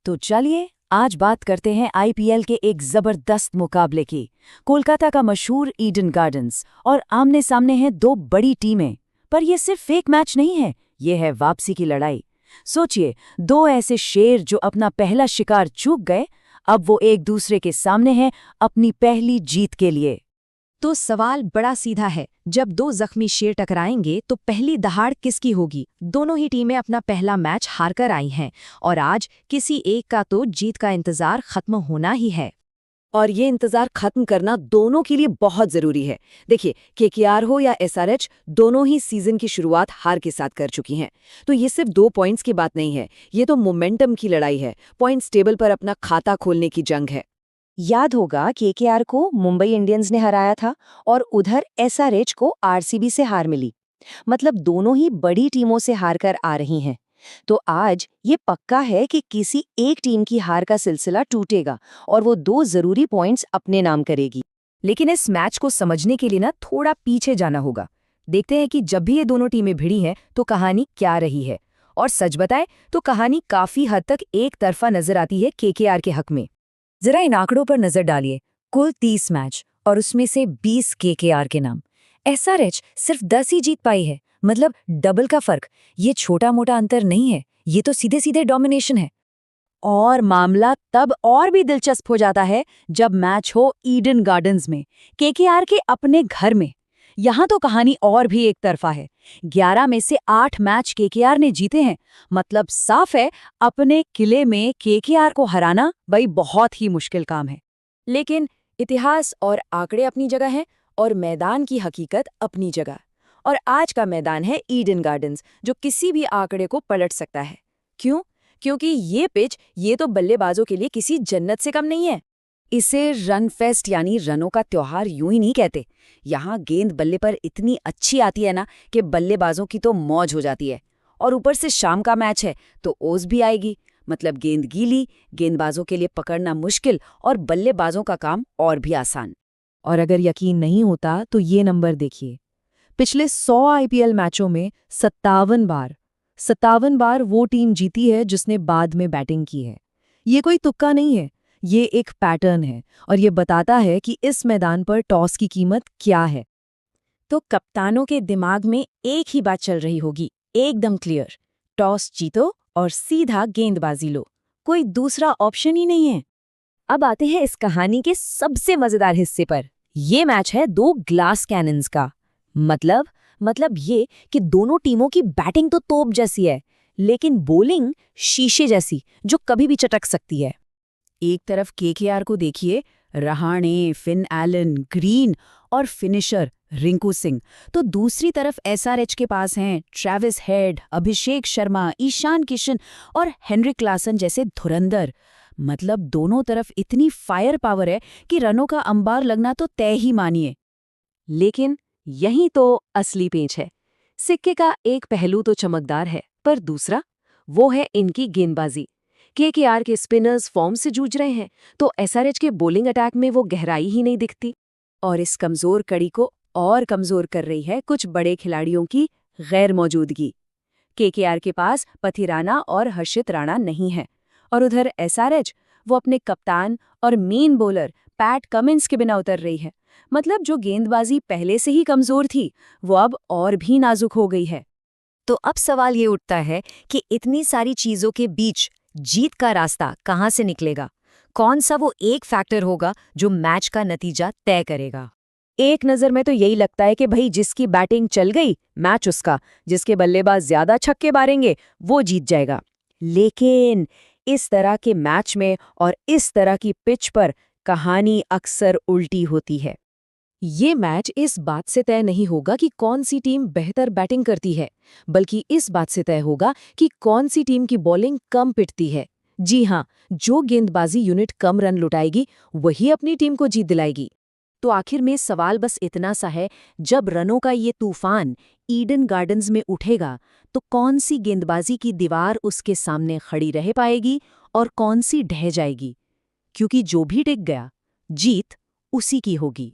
तो चलिए आज बात करते हैं आईपीएल के एक जबरदस्त मुकाबले की। कोलकाता का मशहूर ईडन गार्डन्स और आमने सामने हैं दो बड़ी टीमें। पर यह सिर्फ एक मैच नहीं है, ये है वापसी की लड़ाई। सोचिए, दो ऐसे शेर जो अपना पहला शिकार चूक गए, अब वो एक दूसरे के सामने हैं अपनी पहली जीत के लिए। तो सवाल बड़ा सीधा है, जब दो जख्मी शेर टकराएंगे तो पहली दहाड़ किसकी होगी? दोनों ही टीमें अपना पहला मैच हारकर आई हैं और आज किसी एक का तो जीत का इंतजार खत्म होना ही है। और ये इंतजार खत्म करना दोनों के लिए बहुत जरूरी है। देखिए, केकेआर हो या एसआरएच, दोनों ही सीजन की शुरुआत हार के साथ कर चुकी हैं। तो ये सिर्फ 2 पॉइंट्स की बात नहीं है, ये तो मोमेंटम की लड़ाई है। पॉइंट्स टेबल पर अपना खाता खोलने की जंग है। याद होगा केकेआर को मुंबई इंडियंस ने हराया था और उधर एसआरएच को आरसीबी से हार मिली। मतलब दोनों ही बड़ी टीमों से हारकर आ रही हैं। तो आज ये पक्का है कि किसी एक टीम की हार का सिलसिला टूटेगा और वो 2 जरूरी पॉइंट्स अपने नाम करेगी। लेकिन इस मैच को समझने के लिए थोड़ा पीछे जाना होगा। देखते हैं कि जब भी ये दोनों टीमें भिड़ी हैं तो कहानी क्या रही है। और सच बताएं तो कहानी काफी हद तक एक तरफा नजर आती है केकेआर के हक में। जरा इन आंकड़ों पर नजर डालिए। कुल 30 मैच और उसमें से 20 केकेआर के नाम। एसआरएच सिर्फ 10 ही जीत पाई है, मतलब डबल का फर्क। ये छोटा मोटा अंतर नहीं है, ये तो सीधे सीधे डोमिनेशन है। और मामला तब और भी दिलचस्प हो जाता है जब मैच हो ईडन गार्डन्स में, केकेआर के अपने घर में। यहाँ तो कहानी और भी एक तरफा है। 11 में से 8 मैच केकेआर ने जीते हैं। मतलब साफ है, अपने किले में केकेआर को हराना भाई बहुत ही मुश्किल काम है। लेकिन इतिहास और आंकड़े अपनी जगह हैं और मैदान की हकीकत अपनी जगह। और आज का मैदान है ईडन गार्डन्स, जो किसी भी आंकड़े को पलट सकता है। क्यों? क्योंकि ये पिच ये तो बल्लेबाजों के लिए किसी जन्नत से कम नहीं है। इसे रन फेस्ट यानी रनों का त्योहार यूं ही नहीं कहते। यहाँ गेंद बल्ले पर इतनी अच्छी आती है कि बल्लेबाजों की तो मौज हो जाती है। और ऊपर से शाम का मैच है तो ओस भी आएगी। मतलब गेंद गीली, गेंदबाजों के लिए पकड़ना मुश्किल और बल्लेबाजों का काम और भी आसान। और अगर यकीन नहीं होता तो ये नंबर देखिए। पिछले 100 आईपीएल मैचों में 57 बार वो टीम जीती है जिसने बाद में बैटिंग की है। ये कोई तुक्का नहीं है, ये एक पैटर्न है और ये बताता है कि इस मैदान पर टॉस की कीमत क्या है। तो कप्तानों के दिमाग में एक ही बात चल रही होगी, एकदम क्लियर। टॉस जीतो और सीधा गेंदबाजी लो, कोई दूसरा ऑप्शन ही नहीं है। अब आते हैं इस कहानी के सबसे मजेदार हिस्से पर। ये मैच है 2 ग्लास कैनन्स का। मतलब ये कि दोनों टीमों की बैटिंग तो तोप जैसी है, लेकिन बॉलिंग शीशे जैसी, जो कभी भी चटक सकती है। एक तरफ केकेआर को देखिए, रहाणे, फिन एलन, ग्रीन और फिनिशर रिंकू सिंह। तो दूसरी तरफ एसआरएच के पास हैं ट्रेविस हेड, अभिषेक शर्मा, ईशान किशन और हेनरी क्लासन जैसे धुरंधर। मतलब दोनों तरफ इतनी फायर पावर है कि रनों का अंबार लगना तो तय ही मानिए। लेकिन यही तो असली पेंच है। सिक्के का एक पहलू तो चमकदार है, पर दूसरा वो है इनकी गेंदबाजी। केकेआर के स्पिनर्स फॉर्म से जूझ रहे हैं तो एसआरएच के बॉलिंग अटैक में वो गहराई ही नहीं दिखती। और इस कमजोर कड़ी को और कमजोर कर रही है कुछ बड़े खिलाड़ियों की गैर मौजूदगी। केकेआर के पास पथिराना और हर्षित राणा नहीं है, और उधर एसआरएच वो अपने कप्तान और मेन बॉलर पैट कमिंस के बिना उतर रही है। मतलब जो गेंदबाजी पहले से ही कमजोर थी, वो अब और भी नाजुक हो गई है। तो अब सवाल ये उठता है कि इतनी सारी चीजों के बीच जीत का रास्ता कहाँ से निकलेगा? कौन सा वो एक फैक्टर होगा जो मैच का नतीजा तय करेगा? एक नज़र में तो यही लगता है कि भाई जिसकी बैटिंग चल गई, मैच उसका। जिसके बल्लेबाज ज्यादा छक्के मारेंगे वो जीत जाएगा। लेकिन इस तरह के मैच में और इस तरह की पिच पर कहानी अक्सर उल्टी होती है। ये मैच इस बात से तय नहीं होगा कि कौन सी टीम बेहतर बैटिंग करती है, बल्कि इस बात से तय होगा कि कौन सी टीम की बॉलिंग कम पिटती है। जी हाँ, जो गेंदबाजी यूनिट कम रन लुटाएगी वही अपनी टीम को जीत दिलाएगी। तो आखिर में सवाल बस इतना सा है, जब रनों का ये तूफान ईडन गार्डन्स में उठेगा तो कौन सी गेंदबाजी की दीवार उसके सामने खड़ी रह पाएगी और कौन सी ढह जाएगी? क्योंकि जो भी टिक गया, जीत उसी की होगी।